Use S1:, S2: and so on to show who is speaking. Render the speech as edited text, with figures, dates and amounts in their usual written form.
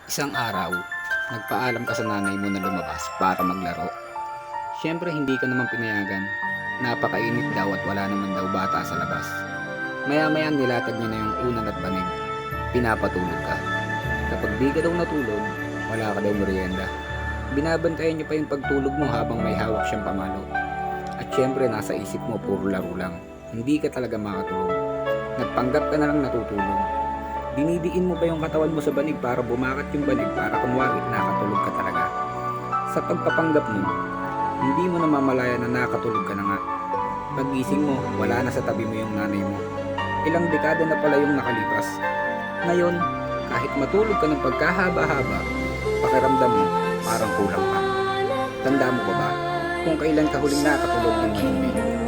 S1: Isang araw, nagpaalam ka sa nanay mo na lumabas para maglaro. Siyempre hindi ka naman pinayagan. Napakainit daw at wala naman daw bata sa labas. Maya-maya nilatag niya na yung unan at banig. Pinapatulog ka. Kapag di ka daw natulog, wala ka daw merienda. Binabantayan niya pa yung pagtulog mo habang may hawak siyang pamalo. At siyempre nasa isip mo puro laro lang. Hindi ka talaga makatulog. Nagpanggap ka na lang natutulog. Dinidiin mo pa yung katawan mo sa banig para bumakat yung banig para kunwari nakatulog ka talaga. Sa pagpapanggap mo, hindi mo namamalayan na nakatulog ka na nga. Pagising mo, wala na sa tabi mo yung nanay mo. Ilang dekada na pala yung nakalipas. Ngayon, kahit matulog ka ng pagkahaba-haba, pakiramdam mo parang kulang pa. Tanda mo ba kung kailan ka huling nakatulog ng mahimik?